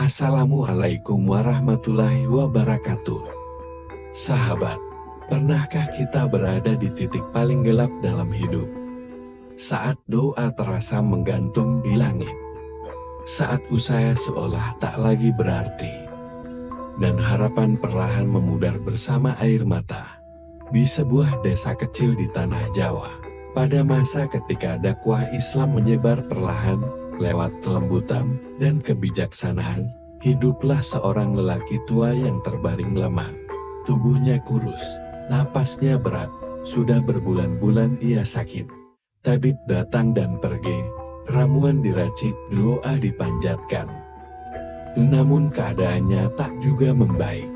Assalamualaikum warahmatullahi wabarakatuh. Sahabat, pernahkah kita berada di titik paling gelap dalam hidup? Saat doa terasa menggantung di langit. Saat usaha seolah tak lagi berarti. Dan harapan perlahan memudar bersama air mata. Di sebuah desa kecil di tanah Jawa, pada masa ketika dakwah Islam menyebar perlahan, lewat kelembutan dan kebijaksanaan, hiduplah seorang lelaki tua yang terbaring lemah. Tubuhnya kurus, napasnya berat, sudah berbulan-bulan ia sakit. Tabib datang dan pergi, ramuan diracik, doa dipanjatkan. Namun keadaannya tak juga membaik.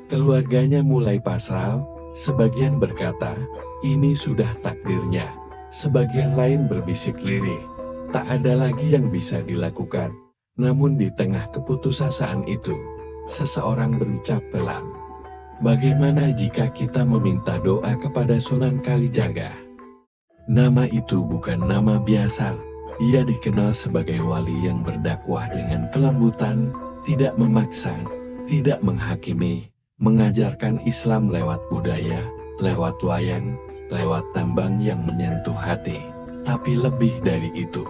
Keluarganya mulai pasrah, sebagian berkata, ini sudah takdirnya. Sebagian lain berbisik lirih. Tak ada lagi yang bisa dilakukan. Namun di tengah keputusasaan itu, seseorang berucap pelan. Bagaimana jika kita meminta doa kepada Sunan Kalijaga? Nama itu bukan nama biasa. Ia dikenal sebagai wali yang berdakwah dengan kelembutan, tidak memaksa, tidak menghakimi, mengajarkan Islam lewat budaya, lewat wayang, lewat tambang yang menyentuh hati. Tapi lebih dari itu,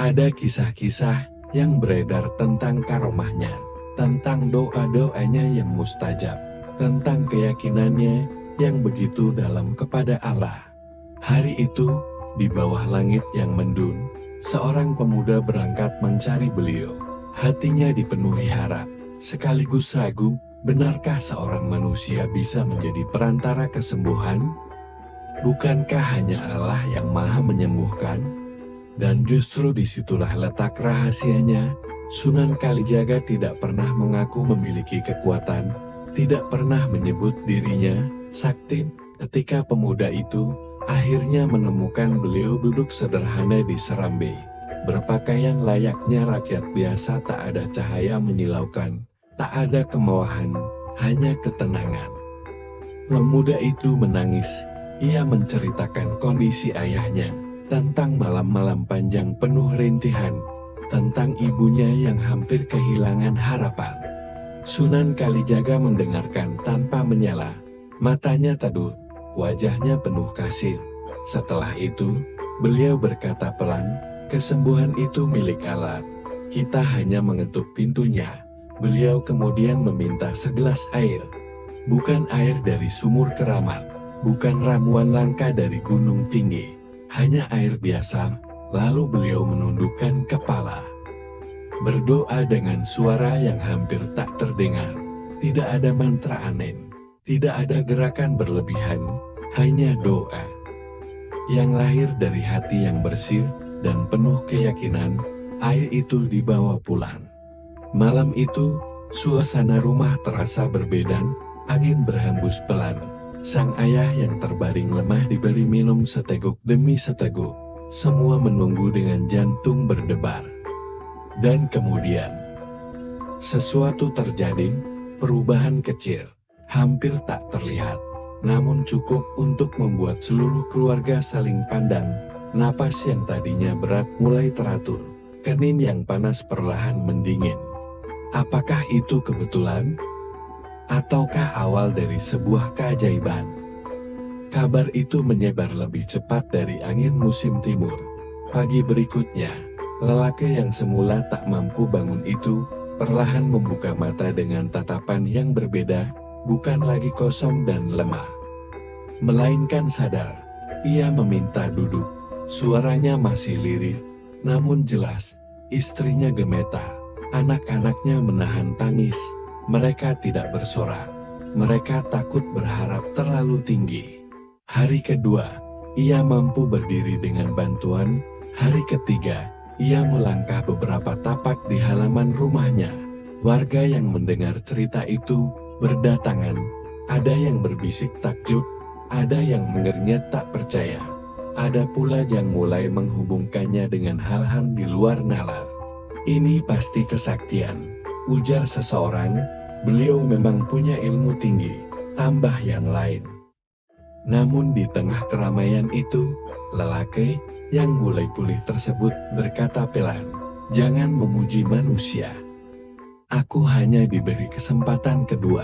ada kisah-kisah yang beredar tentang karomahnya, tentang doa-doanya yang mustajab, tentang keyakinannya yang begitu dalam kepada Allah. Hari itu, di bawah langit yang mendung, seorang pemuda berangkat mencari beliau. Hatinya dipenuhi harap, sekaligus ragu, benarkah seorang manusia bisa menjadi perantara kesembuhan? Bukankah hanya Allah yang Maha Menyembuhkan? Dan justru disitulah letak rahasianya. Sunan Kalijaga tidak pernah mengaku memiliki kekuatan, tidak pernah menyebut dirinya sakti. Ketika pemuda itu akhirnya menemukan beliau duduk sederhana di serambi, berpakaian layaknya rakyat biasa, tak ada cahaya menyilaukan, tak ada kemewahan, hanya ketenangan. Pemuda itu menangis. Ia menceritakan kondisi ayahnya, tentang malam-malam panjang penuh rintihan, tentang ibunya yang hampir kehilangan harapan. Sunan Kalijaga mendengarkan tanpa menyela, matanya teduh, wajahnya penuh kasih. Setelah itu, beliau berkata pelan, kesembuhan itu milik Allah, kita hanya mengetuk pintunya. Beliau kemudian meminta segelas air, bukan air dari sumur keramat, bukan ramuan langka dari gunung tinggi, hanya air biasa. Lalu beliau menundukkan kepala, berdoa dengan suara yang hampir tak terdengar. Tidak ada mantra aneh, tidak ada gerakan berlebihan, hanya doa yang lahir dari hati yang bersih dan penuh keyakinan. Air itu dibawa pulang. Malam itu, suasana rumah terasa berbeda. Angin berhembus pelan. Sang ayah yang terbaring lemah diberi minum seteguk demi seteguk. Semua menunggu dengan jantung berdebar. Dan kemudian, sesuatu terjadi, perubahan kecil, hampir tak terlihat, namun cukup untuk membuat seluruh keluarga saling pandang. Napas yang tadinya berat mulai teratur, kening yang panas perlahan mendingin. Apakah itu kebetulan? Ataukah awal dari sebuah keajaiban? Kabar itu menyebar lebih cepat dari angin musim timur. Pagi berikutnya, lelaki yang semula tak mampu bangun itu, perlahan membuka mata dengan tatapan yang berbeda, bukan lagi kosong dan lemah, melainkan sadar. Ia meminta duduk, suaranya masih lirih, namun jelas. Istrinya gemetar, anak-anaknya menahan tangis. Mereka tidak bersorak, mereka takut berharap terlalu tinggi. Hari kedua, ia mampu berdiri dengan bantuan. Hari ketiga, ia melangkah beberapa tapak di halaman rumahnya. Warga yang mendengar cerita itu berdatangan. Ada yang berbisik takjub, ada yang mengernyit tak percaya. Ada pula yang mulai menghubungkannya dengan hal-hal di luar nalar. Ini pasti kesaktian, ujar seseorang. Beliau memang punya ilmu tinggi, tambah yang lain. Namun di tengah keramaian itu, lelaki yang mulai pulih tersebut berkata pelan, jangan memuji manusia. Aku hanya diberi kesempatan kedua.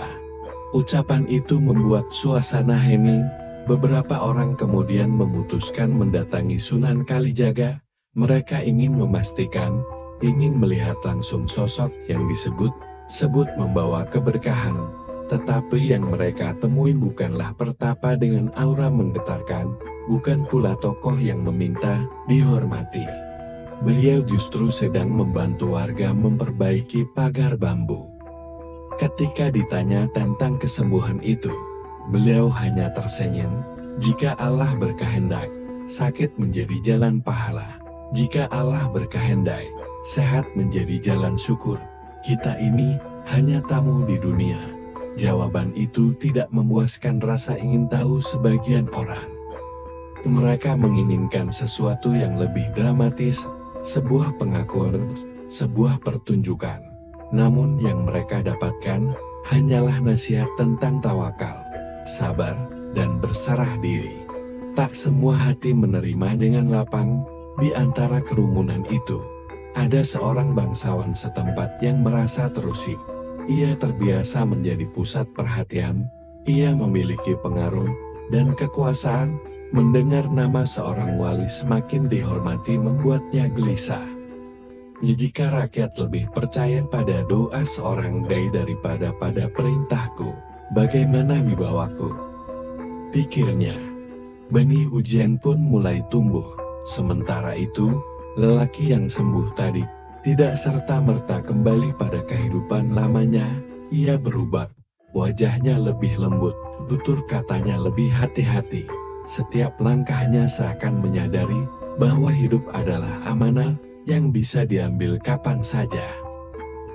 Ucapan itu membuat suasana hening. Beberapa orang kemudian memutuskan mendatangi Sunan Kalijaga. Mereka ingin memastikan, ingin melihat langsung sosok yang disebut membawa keberkahan. Tetapi yang mereka temui bukanlah pertapa dengan aura menggetarkan, bukan pula tokoh yang meminta dihormati. Beliau justru sedang membantu warga memperbaiki pagar bambu. Ketika ditanya tentang kesembuhan itu, beliau hanya tersenyum. Jika Allah berkehendak, sakit menjadi jalan pahala. Jika Allah berkehendak, sehat menjadi jalan syukur. Kita ini hanya tamu di dunia. Jawaban itu tidak memuaskan rasa ingin tahu sebagian orang. Mereka menginginkan sesuatu yang lebih dramatis, sebuah pengakuan, sebuah pertunjukan. Namun yang mereka dapatkan hanyalah nasihat tentang tawakal, sabar, dan berserah diri. Tak semua hati menerima dengan lapang. Di antara kerumunan itu, ada seorang bangsawan setempat yang merasa terusik. Ia terbiasa menjadi pusat perhatian, ia memiliki pengaruh dan kekuasaan. Mendengar nama seorang wali semakin dihormati membuatnya gelisah. Jika rakyat lebih percaya pada doa seorang dai daripada pada perintahku, bagaimana wibawaku? Pikirnya. Benih ujian pun mulai tumbuh. Sementara itu, lelaki yang sembuh tadi tidak serta-merta kembali pada kehidupan lamanya. Ia berubah. Wajahnya lebih lembut, tutur katanya lebih hati-hati. Setiap langkahnya seakan menyadari bahwa hidup adalah amanah yang bisa diambil kapan saja.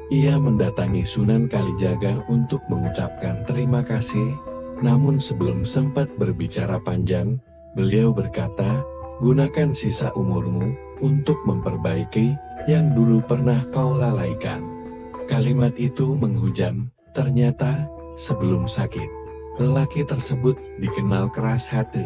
Ia mendatangi Sunan Kalijaga untuk mengucapkan terima kasih, namun sebelum sempat berbicara panjang, beliau berkata, "Gunakan sisa umurmu untuk memperbaiki yang dulu pernah kau lalaikan." Kalimat itu menghujam. Ternyata, sebelum sakit, lelaki tersebut dikenal keras hati,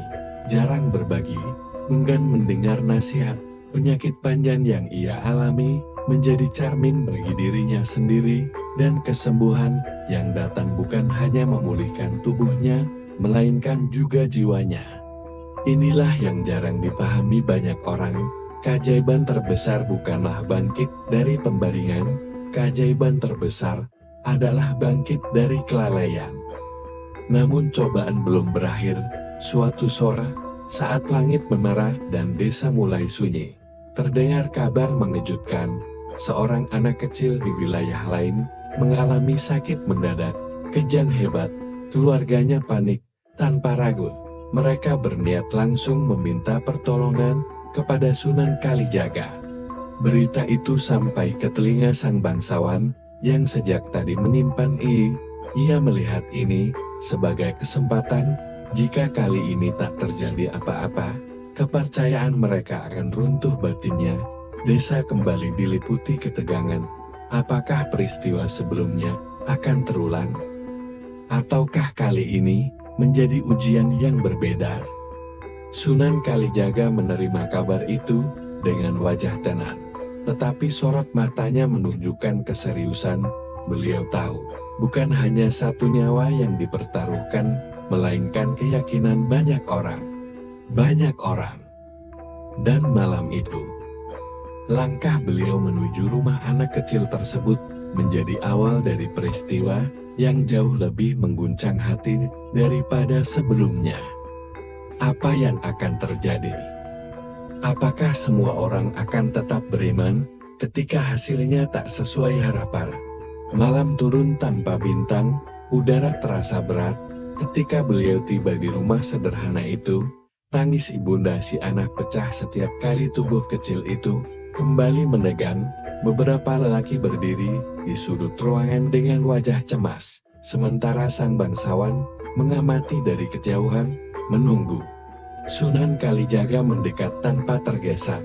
jarang berbagi, enggan mendengar nasihat. Penyakit panjang yang ia alami menjadi cermin bagi dirinya sendiri, dan kesembuhan yang datang bukan hanya memulihkan tubuhnya, melainkan juga jiwanya. Inilah yang jarang dipahami banyak orang. Keajaiban terbesar bukanlah bangkit dari pembaringan, keajaiban terbesar adalah bangkit dari kelalaian. Namun cobaan belum berakhir. Suatu sore, saat langit memerah dan desa mulai sunyi, terdengar kabar mengejutkan. Seorang anak kecil di wilayah lain mengalami sakit mendadak, kejang hebat. Keluarganya panik, tanpa ragu. Mereka berniat langsung meminta pertolongan kepada Sunan Kalijaga. Berita itu sampai ke telinga sang bangsawan yang sejak tadi menyimpan ia melihat ini sebagai kesempatan. Jika kali ini tak terjadi apa-apa, kepercayaan mereka akan runtuh batinnya. Desa kembali diliputi ketegangan. Apakah peristiwa sebelumnya akan terulang? Ataukah kali ini menjadi ujian yang berbeda? Sunan Kalijaga menerima kabar itu dengan wajah tenang, tetapi sorot matanya menunjukkan keseriusan. Beliau tahu, bukan hanya satu nyawa yang dipertaruhkan, melainkan keyakinan banyak orang. Dan malam itu, langkah beliau menuju rumah anak kecil tersebut menjadi awal dari peristiwa yang jauh lebih mengguncang hati daripada sebelumnya. Apa yang akan terjadi? Apakah semua orang akan tetap beriman ketika hasilnya tak sesuai harapan? Malam turun tanpa bintang, udara terasa berat. Ketika beliau tiba di rumah sederhana itu, tangis ibunda si anak pecah setiap kali tubuh kecil itu kembali menegang. Beberapa lelaki berdiri di sudut ruangan dengan wajah cemas, sementara sang bangsawan mengamati dari kejauhan, menunggu. Sunan Kalijaga mendekat tanpa tergesa.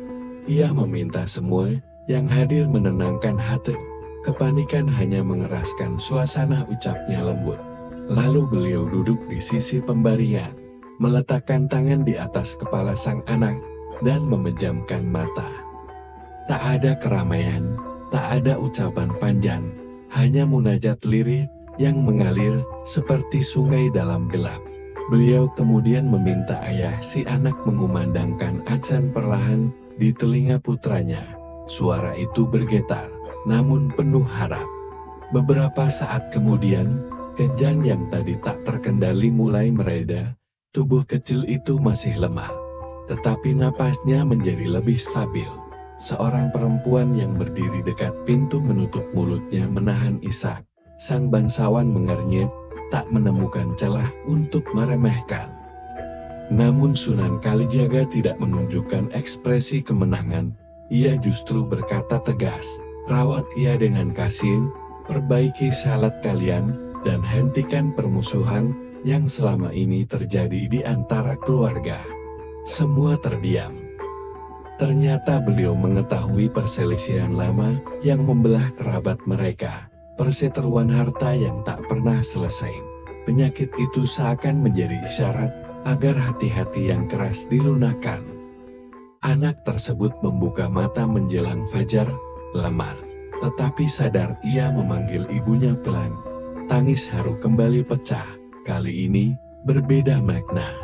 Ia meminta semua yang hadir menenangkan hati. Kepanikan hanya mengeraskan suasana, ucapnya lembut. Lalu beliau duduk di sisi pembaringan, meletakkan tangan di atas kepala sang anak, dan memejamkan mata. Tak ada keramaian, tak ada ucapan panjang, hanya munajat lirih yang mengalir seperti sungai dalam gelap. Beliau kemudian meminta ayah si anak mengumandangkan adzan perlahan di telinga putranya. Suara itu bergetar, namun penuh harap. Beberapa saat kemudian, kejang yang tadi tak terkendali mulai mereda. Tubuh kecil itu masih lemah, tetapi napasnya menjadi lebih stabil. Seorang perempuan yang berdiri dekat pintu menutup mulutnya menahan isak. Sang bangsawan mengernyit, tak menemukan celah untuk meremehkan. Namun Sunan Kalijaga tidak menunjukkan ekspresi kemenangan. Ia justru berkata tegas, "Rawat ia dengan kasih, perbaiki salat kalian, dan hentikan permusuhan yang selama ini terjadi di antara keluarga." Semua terdiam. Ternyata beliau mengetahui perselisihan lama yang membelah kerabat mereka, perseteruan harta yang tak pernah selesai. Penyakit itu seakan menjadi isyarat agar hati-hati yang keras dilunakkan. Anak tersebut membuka mata menjelang fajar, lemah, tetapi sadar ia memanggil ibunya pelan. Tangis haru kembali pecah, kali ini berbeda makna.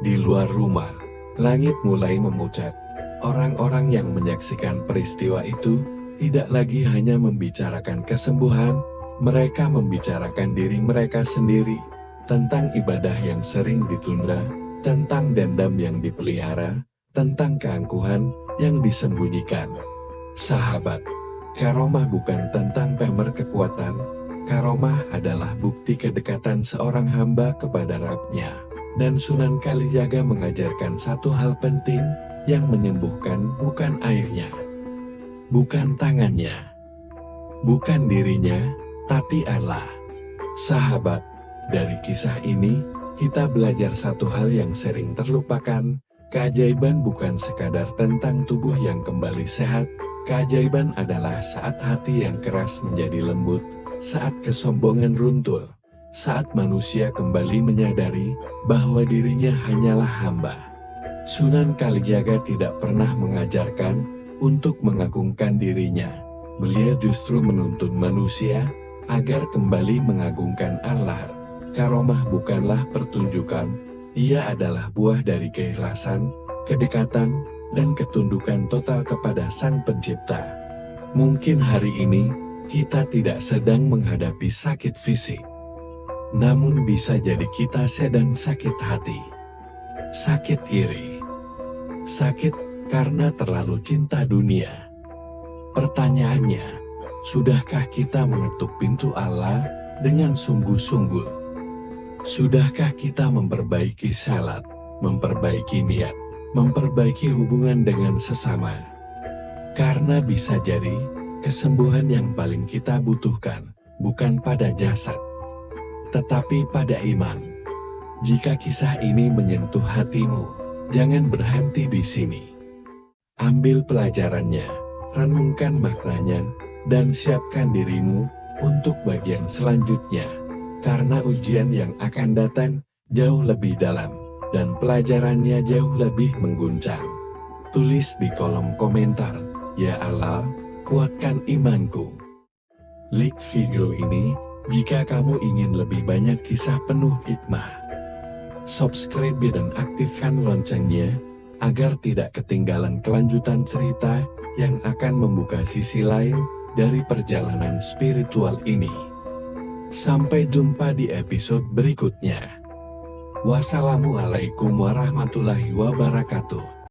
Di luar rumah, langit mulai memucat. Orang-orang yang menyaksikan peristiwa itu tidak lagi hanya membicarakan kesembuhan, mereka membicarakan diri mereka sendiri, tentang ibadah yang sering ditunda, tentang dendam yang dipelihara, tentang keangkuhan yang disembunyikan. Sahabat, karomah bukan tentang pamer kekuatan, karomah adalah bukti kedekatan seorang hamba kepada Rabb-Nya. Dan Sunan Kalijaga mengajarkan satu hal penting, yang menyembuhkan bukan airnya, bukan tangannya, bukan dirinya, tapi Allah. Sahabat, dari kisah ini, kita belajar satu hal yang sering terlupakan. Keajaiban bukan sekadar tentang tubuh yang kembali sehat, keajaiban adalah saat hati yang keras menjadi lembut, saat kesombongan runtuh, saat manusia kembali menyadari bahwa dirinya hanyalah hamba. Sunan Kalijaga tidak pernah mengajarkan untuk mengagungkan dirinya. Beliau justru menuntun manusia agar kembali mengagungkan Allah. Karomah bukanlah pertunjukan, ia adalah buah dari keikhlasan, kedekatan, dan ketundukan total kepada Sang Pencipta. Mungkin hari ini kita tidak sedang menghadapi sakit fisik, namun bisa jadi kita sedang sakit hati, sakit iri, sakit karena terlalu cinta dunia. Pertanyaannya, sudahkah kita mengetuk pintu Allah dengan sungguh-sungguh? Sudahkah kita memperbaiki salat, memperbaiki niat, memperbaiki hubungan dengan sesama? Karena bisa jadi, kesembuhan yang paling kita butuhkan, bukan pada jasad, tetapi pada iman. Jika kisah ini menyentuh hatimu, jangan berhenti di sini. Ambil pelajarannya, renungkan maknanya, dan siapkan dirimu untuk bagian selanjutnya. Karena ujian yang akan datang jauh lebih dalam, dan pelajarannya jauh lebih mengguncang. Tulis di kolom komentar, "Ya Allah, kuatkan imanku." Like video ini jika kamu ingin lebih banyak kisah penuh hikmah. Subscribe dan aktifkan loncengnya, agar tidak ketinggalan kelanjutan cerita yang akan membuka sisi lain dari perjalanan spiritual ini. Sampai jumpa di episode berikutnya. Wassalamualaikum warahmatullahi wabarakatuh.